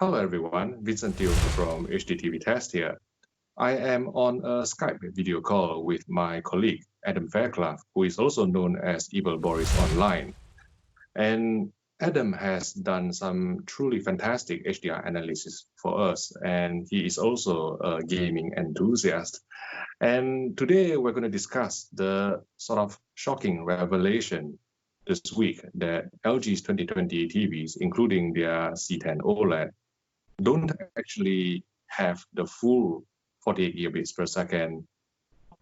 Hello everyone, Vincent from HDTV Test here. I am on a Skype video call with my colleague Adam Fairclough, who is also known as Evil Boris online. And Adam has done some truly fantastic HDR analysis for us, and he is also a gaming enthusiast. And today we're going to discuss the sort of shocking revelation this week that LG's 2020 TVs, including their C10 OLED, don't actually have the full 48 gigabits per second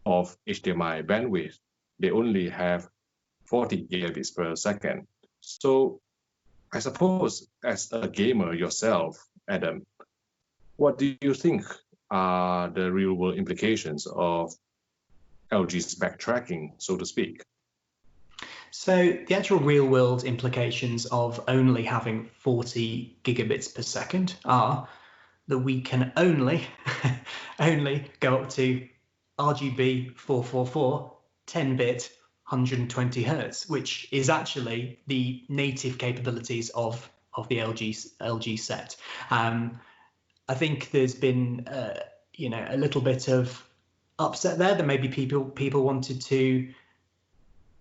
of HDMI bandwidth. They only have 40 gigabits per second. So I suppose as a gamer yourself, Adam, what do you think are the real world implications of LG's backtracking, so to speak? So the actual real world implications of only having 40 gigabits per second are that we can only go up to RGB 444 10-bit 120 hertz, which is actually the native capabilities of the LG set. I think there's been a little bit of upset there that maybe people wanted to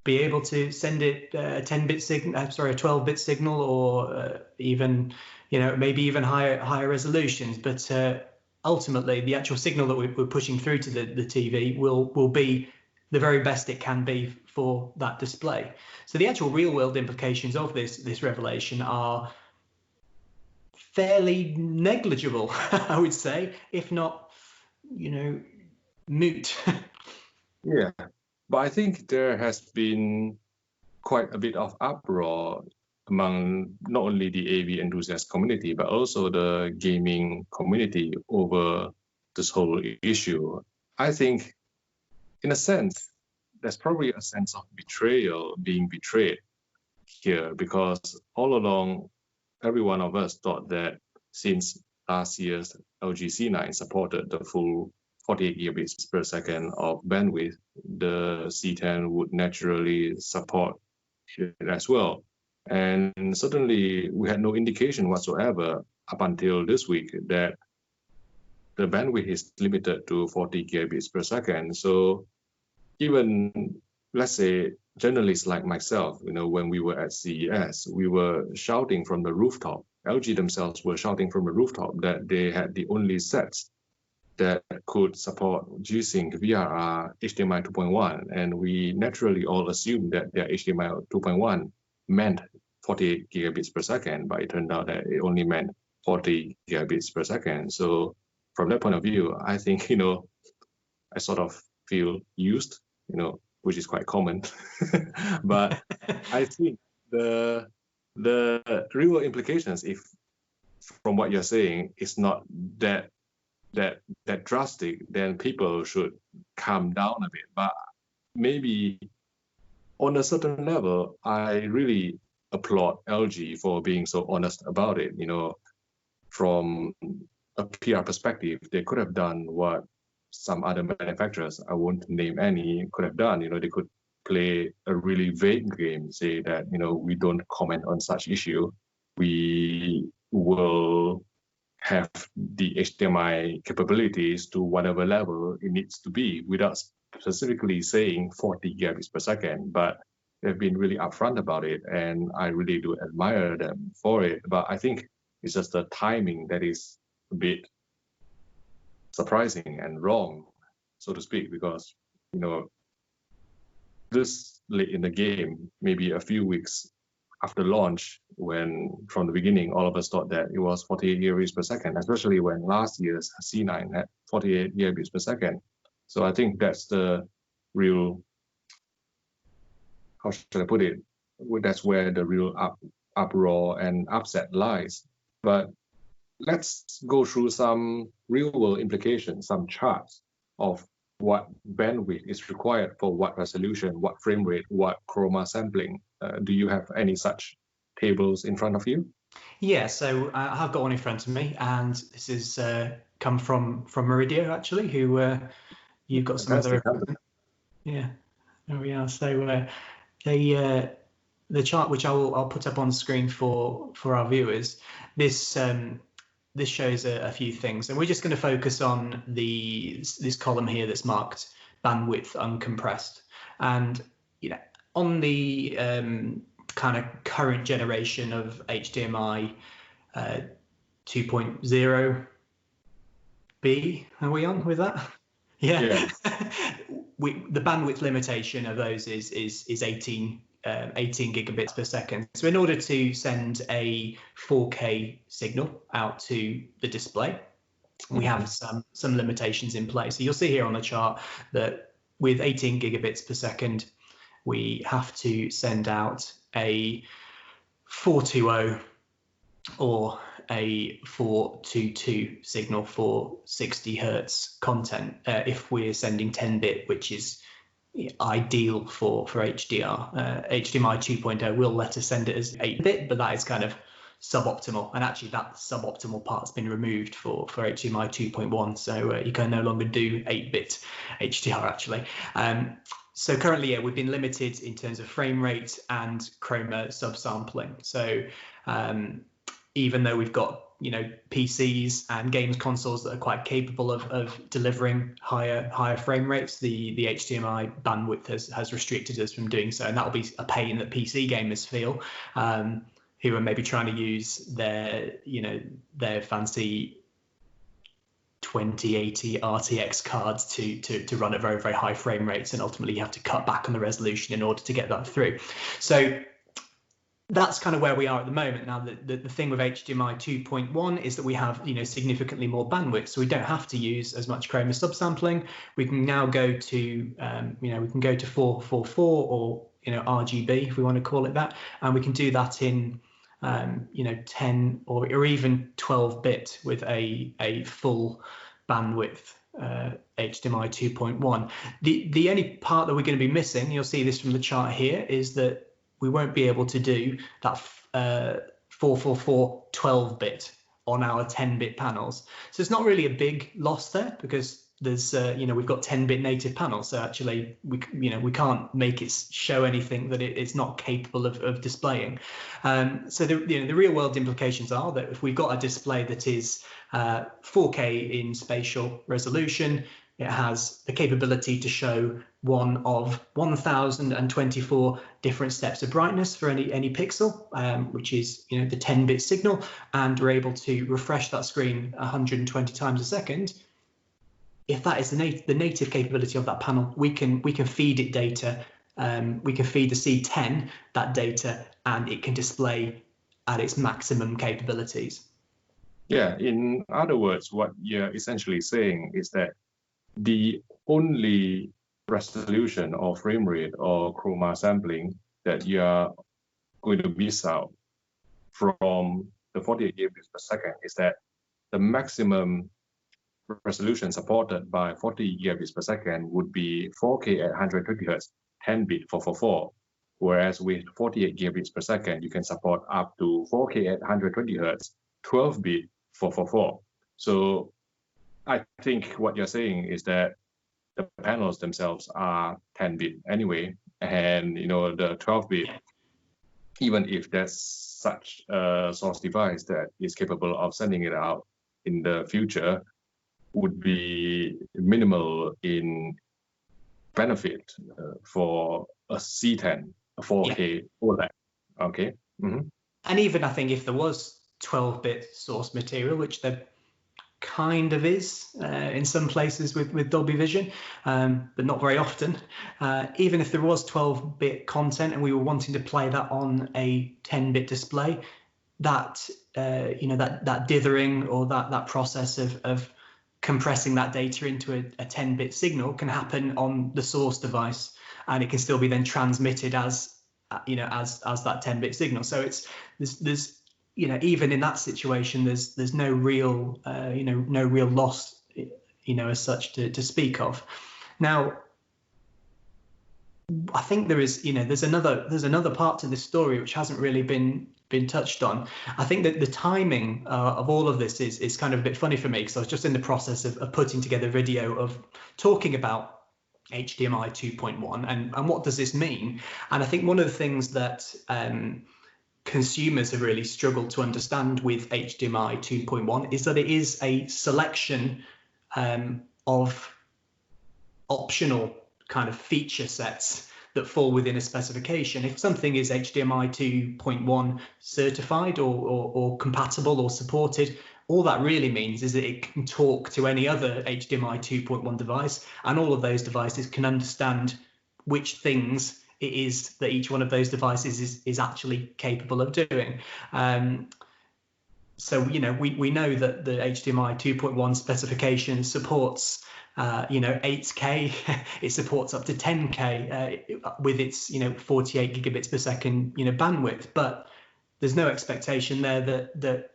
be able to send it a 10-bit signal, a 12-bit signal, or even, maybe even higher resolutions. But ultimately, the actual signal that we're pushing through to the TV will be the very best it can be for that display. So the actual real-world implications of this revelation are fairly negligible, I would say, if not, moot. Yeah. But I think there has been quite a bit of uproar among not only the AV enthusiast community, but also the gaming community over this whole issue. I think, in a sense, there's probably a sense of betrayal, being betrayed here, because all along, every one of us thought that since last year's LG C9 supported the full 48 gigabits per second of bandwidth, the C10 would naturally support it as well. And certainly we had no indication whatsoever up until this week that the bandwidth is limited to 40 gigabits per second. So even, let's say, journalists like myself, when we were at CES, we were shouting from the rooftop. LG themselves were shouting from the rooftop that they had the only sets that could support G-Sync VRR HDMI 2.1, and we naturally all assumed that their HDMI 2.1 meant 48 gigabits per second, but it turned out that it only meant 40 gigabits per second. So from that point of view, I think, I sort of feel used, which is quite common. But I think the real implications, if from what you're saying, is not that drastic, then people should calm down a bit. But maybe on a certain level, I really applaud LG for being so honest about it. From a PR perspective, they could have done what some other manufacturers, I won't name any, could have done. They could play a really vague game, say that, we don't comment on such issue. We will have the HDMI capabilities to whatever level it needs to be without specifically saying 40 gigabits per second. But they've been really upfront about it, and I really do admire them for it. But I think it's just the timing that is a bit surprising and wrong, so to speak, because, this late in the game, maybe a few weeks after launch, when from the beginning all of us thought that it was 48 gigabits per second, especially when last year's C9 had 48 gigabits per second. So I think that's the real, how should I put it? That's where the real uproar and upset lies. But let's go through some real world implications, some charts of what bandwidth is required for what resolution, what frame rate, what chroma sampling. Do you have any such tables in front of you? Yeah, so I have got one in front of me, and this is come from Meridio, actually, who you've got some other. Yeah, there we are. So the chart, which I'll put up on screen for our viewers, this this shows a few things, and we're just going to focus on this column here that's marked bandwidth uncompressed. And on the kind of current generation of HDMI 2.0 B, are we on with that? Yeah. The bandwidth limitation of those is 18 gigabits per second. So in order to send a 4K signal out to the display, we have some limitations in place. So you'll see here on the chart that with 18 gigabits per second, we have to send out a 420 or a 422 signal for 60 hertz content if we're sending 10-bit, which is ideal for HDR. HDMI 2.0 will let us send it as 8-bit, but that is kind of suboptimal, and actually that suboptimal part's been removed for HDMI 2.1, so you can no longer do 8-bit HDR actually. So currently, we've been limited in terms of frame rate and chroma subsampling. So even though we've got PCs and games consoles that are quite capable of delivering higher frame rates, the HDMI bandwidth has restricted us from doing so, and that'll be a pain that PC gamers feel, who are maybe trying to use their fancy 2080 RTX cards to run at very, very high frame rates, and ultimately you have to cut back on the resolution in order to get that through. So that's kind of where we are at the moment. Now, the thing with HDMI 2.1 is that we have significantly more bandwidth, so we don't have to use as much chroma subsampling. We can now go to we can go to 444 or RGB if we want to call it that, and we can do that in 10 or even 12-bit with a full bandwidth HDMI 2.1. The only part that we're going to be missing, you'll see this from the chart here, is that we won't be able to do that 444 12-bit on our 10-bit panels. So it's not really a big loss there, because there's we've got 10-bit native panels, so actually we can't make it show anything that it's not capable of displaying. So the real world implications are that if we've got a display that is 4K in spatial resolution, it has the capability to show one of 1024 different steps of brightness for any pixel, which is the 10-bit signal, and we're able to refresh that screen 120 times a second. If that is the native capability of that panel, we can feed it data. We can feed the C10 that data, and it can display at its maximum capabilities. Yeah, in other words, what you're essentially saying is that the only resolution or frame rate or chroma sampling that you are going to miss out from the 48 gigabits per second is that the maximum resolution supported by 40 gigabits per second would be 4K at 120 Hz, 10-bit 444, whereas with 48 gigabits per second, you can support up to 4K at 120 Hz, 12-bit 444. So I think what you're saying is that the panels themselves are 10-bit anyway, and the 12-bit, even if there's such a source device that is capable of sending it out in the future, would be minimal in benefit for a C10, a 4K OLED. Okay. And even I think if there was 12-bit source material, which there kind of is in some places with Dolby Vision, but not very often. Even if there was 12-bit content and we were wanting to play that on a 10-bit display, that that dithering or that process of compressing that data into a 10-bit signal can happen on the source device, and it can still be then transmitted as that 10-bit signal. So there's even in that situation, there's no real no real loss as such to speak of. Now, I think there is there's another part to this story which hasn't really been touched on. I think that the timing of all of this is kind of a bit funny for me, because I was just in the process of putting together a video of talking about HDMI 2.1 and what does this mean. And I think one of the things that consumers have really struggled to understand with HDMI 2.1 is that it is a selection of optional kind of feature sets that fall within a specification. If something is HDMI 2.1 certified or compatible or supported, all that really means is that it can talk to any other HDMI 2.1 device, and all of those devices can understand which things it is that each one of those devices is actually capable of doing. So, you know, we know that the HDMI 2.1 specification supports 8K, it supports up to 10K with its 48 gigabits per second bandwidth, but there's no expectation there that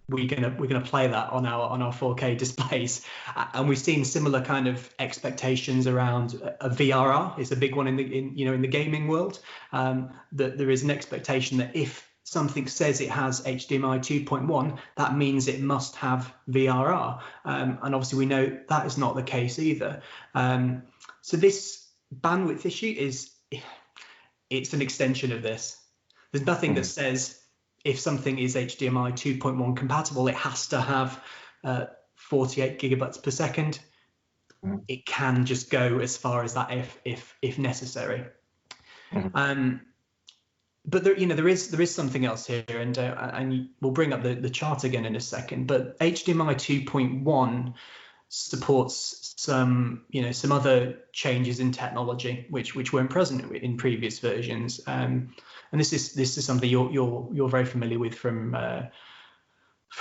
we're gonna play that on our 4K displays, and we've seen similar kind of expectations around a VRR. It's a big one in the gaming world. That there is an expectation that if something says it has HDMI 2.1, that means it must have VRR, and obviously we know that is not the case either. So this bandwidth issue it's an extension of this. There's nothing that says if something is HDMI 2.1 compatible, it has to have 48 gigabytes per second. It can just go as far as that if necessary. But there is something else here, and we'll bring up the chart again in a second. But HDMI 2.1 supports some other changes in technology which weren't present in previous versions. And this is something you're very familiar with from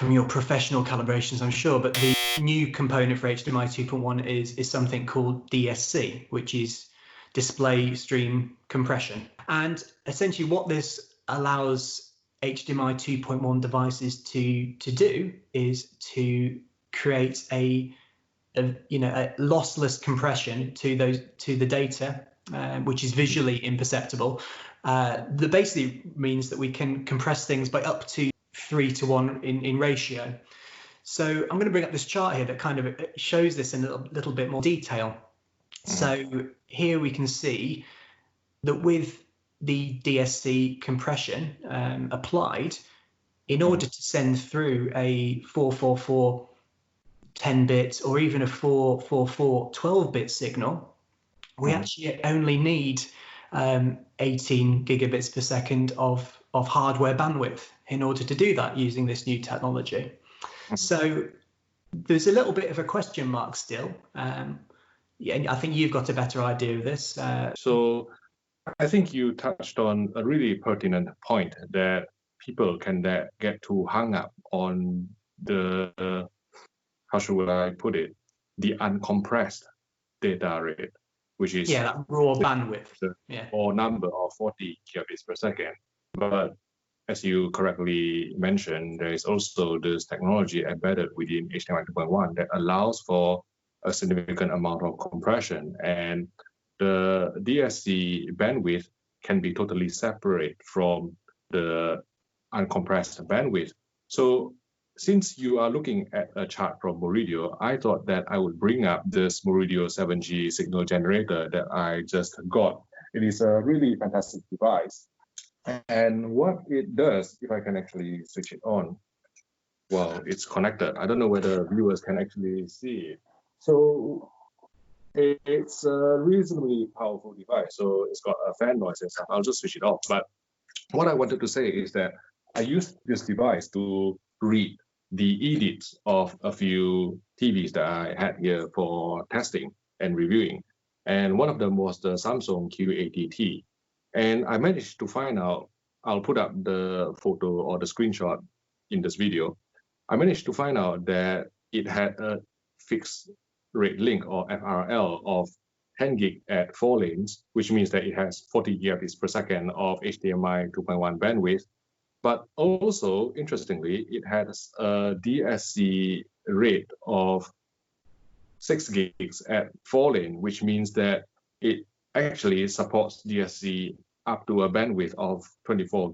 your professional calibrations, I'm sure. But the new component for HDMI 2.1 is something called DSC, which is display stream compression. And essentially what this allows HDMI 2.1 devices to do is to create a lossless compression to the data, which is visually imperceptible. That basically means that we can compress things by up to 3:1 in ratio. So I'm going to bring up this chart here that kind of shows this in a little bit more detail. So here we can see that with the DSC compression applied, in order to send through a 444 10-bit or even a 444 12-bit signal, we actually only need 18 gigabits per second of hardware bandwidth in order to do that using this new technology. So there's a little bit of a question mark still. I think you've got a better idea of this. So I think you touched on a really pertinent point that people can get too hung up on the, how should I put it, the uncompressed data rate, which is that raw bandwidth, or number of 40 gigabits per second. But as you correctly mentioned, there is also this technology embedded within HDMI 2.1 that allows for a significant amount of compression, and the DSC bandwidth can be totally separate from the uncompressed bandwidth. So since you are looking at a chart from Meridio, I thought that I would bring up this Meridio 7G signal generator that I just got. It is a really fantastic device. And what it does, if I can actually switch it on, well, it's connected. I don't know whether viewers can actually see it. So it's a reasonably powerful device. So it's got a fan noise and stuff. I'll just switch it off. But what I wanted to say is that I used this device to read the edits of a few TVs that I had here for testing and reviewing. And one of them was the Samsung Q80T. And I managed to find out, I'll put up the photo or the screenshot in this video. I managed to find out that it had a fixed rate link or FRL of 10 gig at 4 lanes, which means that it has 40 gigabits per second of HDMI 2.1 bandwidth. But also, interestingly, it has a DSC rate of 6 gigs at 4 lane, which means that it actually supports DSC up to a bandwidth of 24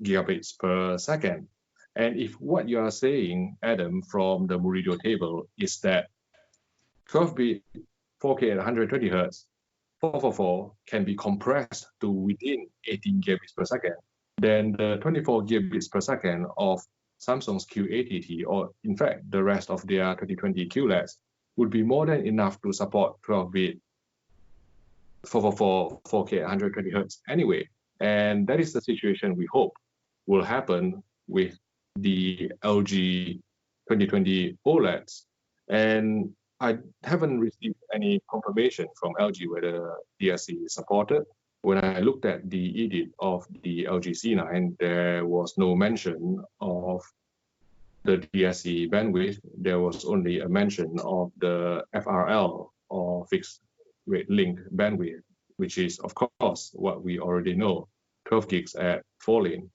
gigabits per second. And if what you are saying, Adam, from the Meridio table is that 12-bit 4K at 120 Hertz, 444 can be compressed to within 18 gigabits per second, then the 24 gigabits per second of Samsung's Q80T, or in fact, the rest of their 2020 QLEDs, would be more than enough to support 12-bit 444 4K 120 Hz anyway. And that is the situation we hope will happen with the LG 2020 OLEDs. And I haven't received any confirmation from LG whether DSC is supported. When I looked at the edit of the LG C9, there was no mention of the DSC bandwidth. There was only a mention of the FRL, or fixed rate link bandwidth, which is, of course, what we already know, 12 gigs at 4-lane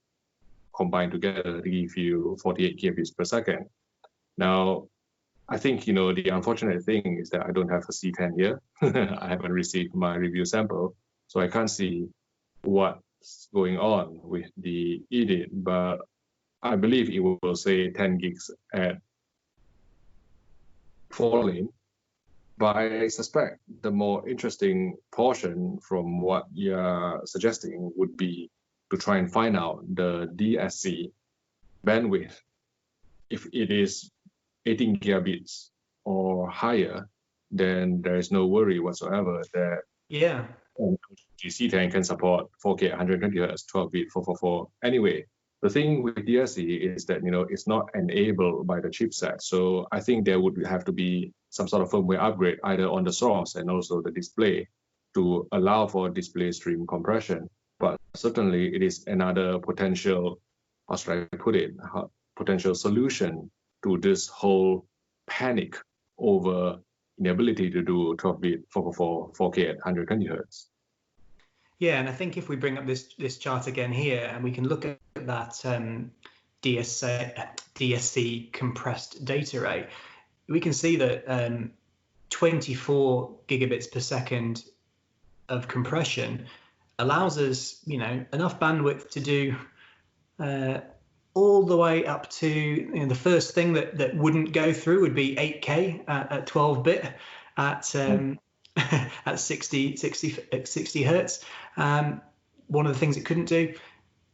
combined together to give you 48 gigabits per second. Now, I think, the unfortunate thing is that I don't have a C10 here. I haven't received my review sample, so I can't see what's going on with the edit, but I believe it will say 10 gigs at 4-lane. But I suspect the more interesting portion from what you're suggesting would be to try and find out the DSC bandwidth. If it is 18 gigabits or higher, then there is no worry whatsoever that C10 can support 4K 120 Hz 12-bit 444 anyway. The thing with DSC is that it's not enabled by the chipset, so I think there would have to be some sort of firmware upgrade either on the source and also the display to allow for display stream compression. But certainly it is another potential, how should I put it, potential solution to this whole panic over inability to do 12-bit 444 4K at 120 Hz. Yeah, and I think if we bring up this chart again here, and we can look at that DSC compressed data rate, we can see that 24 gigabits per second of compression allows us, enough bandwidth to do all the way up to the first thing that wouldn't go through would be 8K at 12-bit at at 60 hertz. One of the things it couldn't do,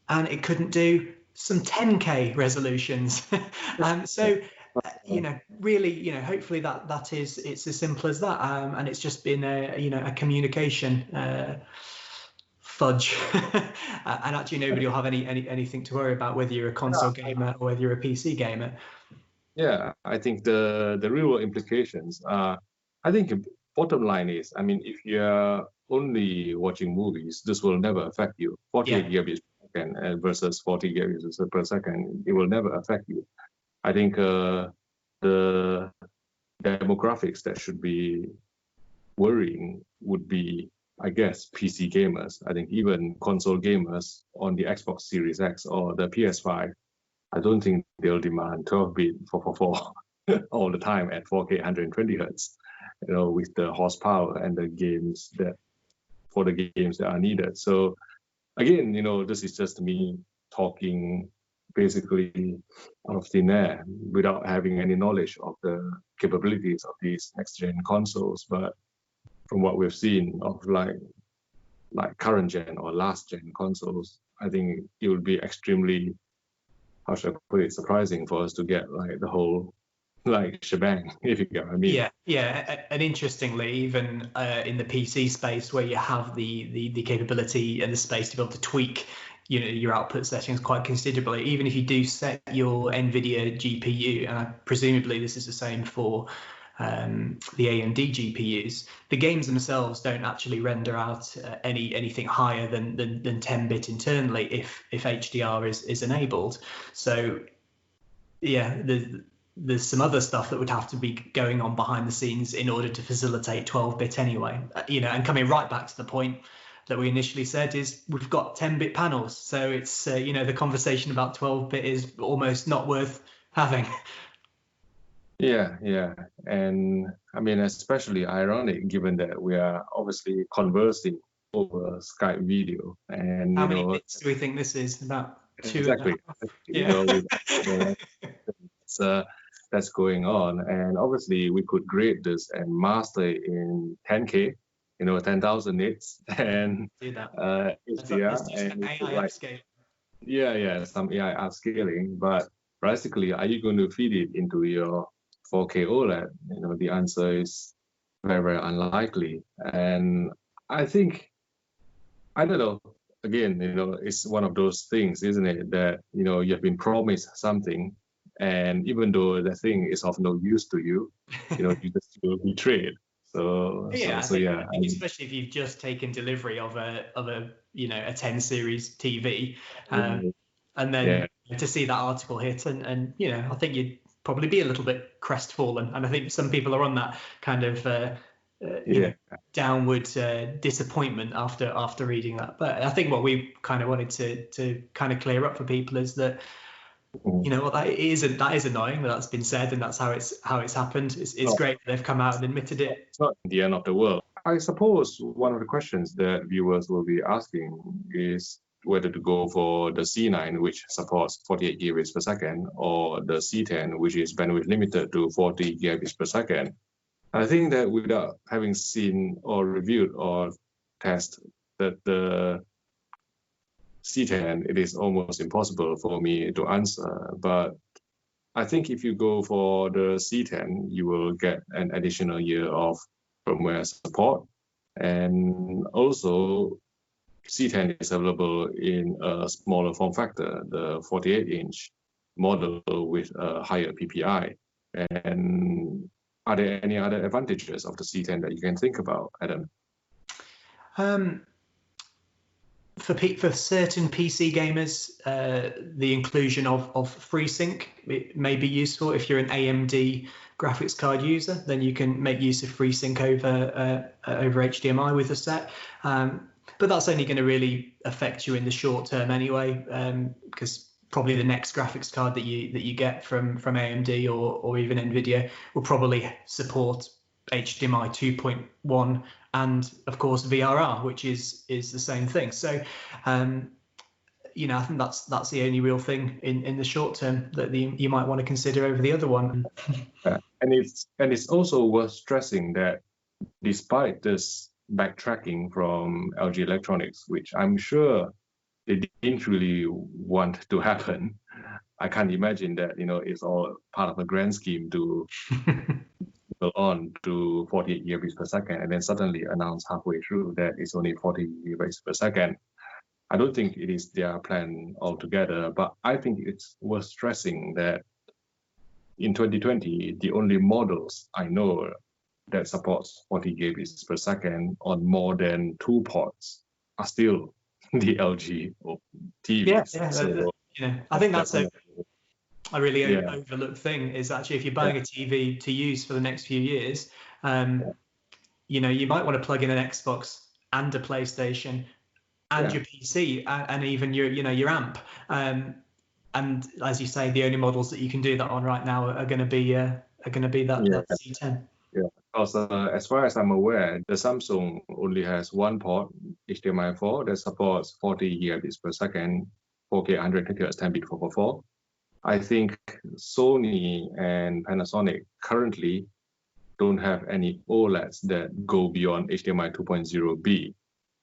and it couldn't do some 10K resolutions. So really, hopefully it's as simple as that, and it's just been a communication fudge, and actually nobody will have anything to worry about, whether you're a console gamer or whether you're a PC gamer. Yeah, I think the real world implications are, I think bottom line is, if you're only watching movies, this will never affect you. 48 gigabits per second versus 40 gigabits per second, it will never affect you. I think the demographics that should be worrying would be, I guess, PC gamers. I think even console gamers on the Xbox Series X or the PS5, I don't think they'll demand 12-bit 444 all the time at 4K 120 Hz, with the horsepower and the games that are needed. So again, this is just me talking basically out of thin air without having any knowledge of the capabilities of these next-gen consoles. But from what we've seen of like current gen or last gen consoles, I think it would be extremely, how should I put it, surprising for us to get the whole shebang, if you get what I mean. Yeah. And interestingly, even in the PC space, where you have the capability and the space to be able to tweak your output settings quite considerably, even if you do set your NVIDIA GPU, and presumably this is the same for the AMD GPUs, the games themselves don't actually render out anything higher than 10-bit internally if HDR is enabled. So yeah, there's some other stuff that would have to be going on behind the scenes in order to facilitate 12-bit anyway. And coming right back to the point that we initially said is we've got 10-bit panels, so it's the conversation about 12-bit is almost not worth having. Yeah, and especially ironic given that we are obviously conversing over Skype video. And how many bits do we think this is? About 2. Exactly. That's going on, and obviously we could grade this and master it in 10K, 10,000 nits, and do that. HDR, and AI upscale. Yeah, some AI upscaling, but basically, are you going to feed it into your 4K OLED? The answer is very, very unlikely. And I think, I don't know, again, it's one of those things, isn't it, that, you have been promised something, and even though the thing is of no use to you, you just feel betrayed. So, Yeah, so yeah. I think especially if you've just taken delivery of a 10 series TV, and then to see that article hit, and I think you'd probably be a little bit crestfallen, and I think some people are on that kind of downward disappointment after reading that. But I think what we kind of wanted to kind of clear up for people is that well, that is annoying that that's been said, and that's how it's happened. It's great that they've come out and admitted it. It's not the end of the world. I suppose one of the questions that viewers will be asking is whether to go for the C9, which supports 48 gigabits per second, or the C10, which is bandwidth limited to 40 gigabits per second. I think that without having seen or reviewed or tested that the C10, it is almost impossible for me to answer. But I think if you go for the C10, you will get an additional year of firmware support. And also, C10 is available in a smaller form factor, the 48-inch model with a higher PPI. And are there any other advantages of the C10 that you can think about, Adam? For certain PC gamers, the inclusion of FreeSync may be useful. If you're an AMD graphics card user, then you can make use of FreeSync over HDMI with the set. But that's only going to really affect you in the short term anyway, because probably the next graphics card that you get from AMD or even NVIDIA will probably support HDMI 2.1 and of course VRR, which is the same thing. So I think that's the only real thing in the short term that you might want to consider over the other one. And it's also worth stressing that despite this backtracking from LG Electronics, which I'm sure they didn't really want to happen, I can't imagine that it's all part of a grand scheme to go on to 48 gigabits per second and then suddenly announce halfway through that it's only 40 gigabits per second. I don't think it is their plan altogether, but I think it's worth stressing that in 2020, the only models I know that supports 40 gigabits per second on more than 2 ports are still the LG TVs. Yeah. So, I think that's a really overlooked thing is actually if you're buying a TV to use for the next few years, you might want to plug in an Xbox and a PlayStation and your PC and even your amp. And as you say, the only models that you can do that on right now are going to be that C10. Yeah, because as far as I'm aware, the Samsung only has one port, HDMI 4, that supports 40 gigabits per second, 4K 100 kHz 10-bit 444. I think Sony and Panasonic currently don't have any OLEDs that go beyond HDMI 2.0B.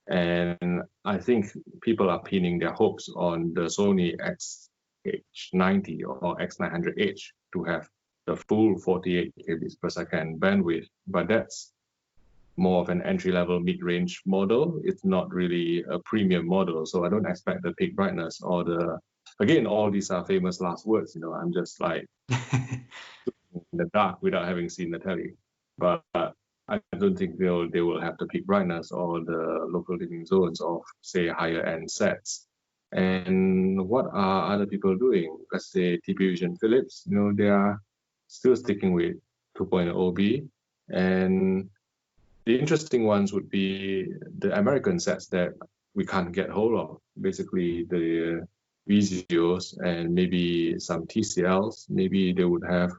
And I think people are pinning their hopes on the Sony XH90 or X900H to have the full 48 kbps per second bandwidth, but that's more of an entry-level mid-range model. It's not really a premium model, so I don't expect the peak brightness or again, all these are famous last words, I'm just like in the dark without having seen the telly. But I don't think they will have the peak brightness or the local dimming zones of, say, higher-end sets. And what are other people doing? Let's say TP Vision Philips, they are still sticking with 2.0B. And the interesting ones would be the American sets that we can't get hold of. Basically, the Vizios and maybe some TCLs. Maybe they would have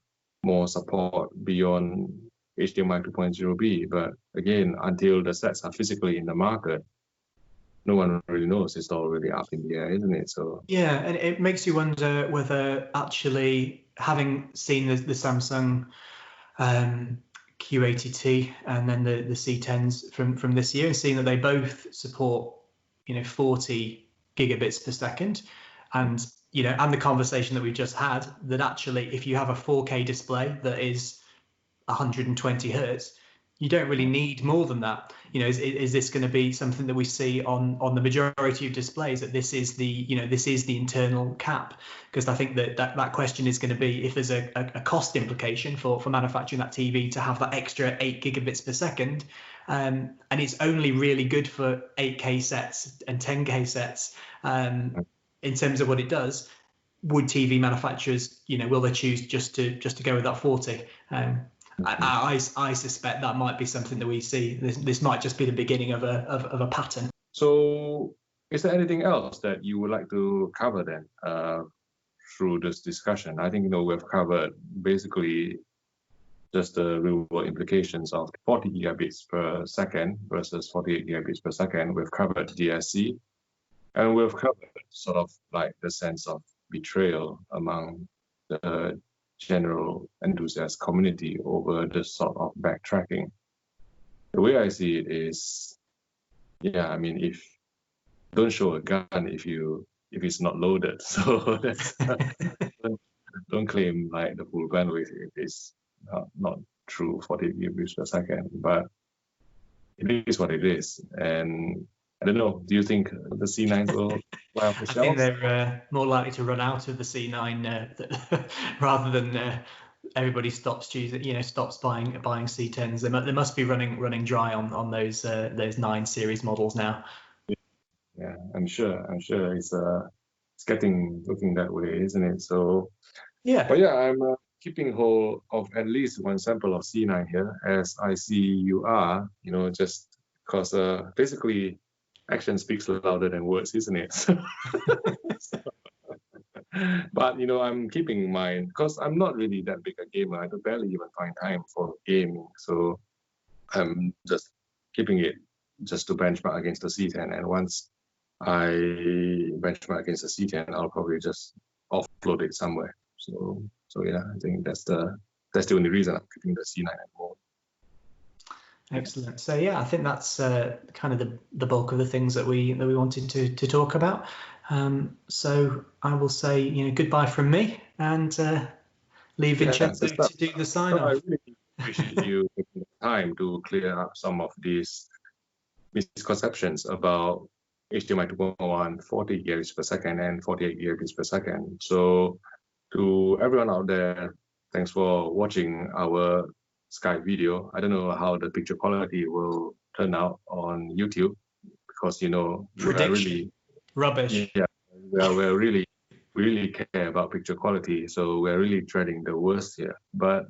more support beyond HDMI 2.0B. But again, until the sets are physically in the market, no one really knows. It's all really up in the air, isn't it? So yeah, and it makes you wonder whether actually having seen the Samsung Q80T and then the C10s from this year, and seeing that they both support 40 gigabits per second, And and the conversation that we've just had, that actually if you have a 4K display that is 120 hertz, you don't really need more than that. Is this going to be something that we see on the majority of displays, that this is the internal cap? Because I think that question is going to be, if there's a cost implication for manufacturing that TV to have that extra 8 gigabits per second, and it's only really good for 8K sets and 10K sets, in terms of what it does. Would TV manufacturers, will they choose just to go with that 40? I suspect that might be something that we see. This might just be the beginning of a pattern. So, is there anything else that you would like to cover then through this discussion? I think we've covered basically just the real world implications of 40 gigabits per second versus 48 gigabits per second. We've covered DSC, and we've covered sort of like the sense of betrayal among the general enthusiast community over this sort of backtracking. The way I see it is, if don't show a gun if it's not loaded. So that's don't claim like the full bandwidth if it's not true 40 gigabits per second, but it is what it is. And I don't know, do you think the C9s will fly off the shelves? I think they're more likely to run out of the C9 rather than everybody stops buying C10s. They must be running dry on those 9 series models now. Yeah, I'm sure it's looking that way, isn't it? So yeah, but yeah, I'm keeping hold of at least one sample of C9 here, as I see you are, just because basically action speaks louder than words, isn't it? But I'm keeping in mind, because I'm not really that big a gamer. I barely even find time for gaming, so I'm just keeping it just to benchmark against the C10. And once I benchmark against the C10, I'll probably just offload it somewhere. So yeah, I think that's the only reason I'm keeping the C9 at home. Excellent. So yeah, I think that's kind of the bulk of the things that we wanted to talk about. So I will say goodbye from me, and leave Vincenzo to do the sign off. I really appreciate you taking the time to clear up some of these misconceptions about HDMI 2.1, 40 gigabits per second and 48 gigabits per second. So to everyone out there, thanks for watching our Skype video. I don't know how the picture quality will turn out on YouTube, because we're really rubbish. Yeah, we're really care about picture quality, so we're really treading the worst here. But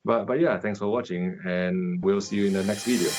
yeah, thanks for watching, and we'll see you in the next video.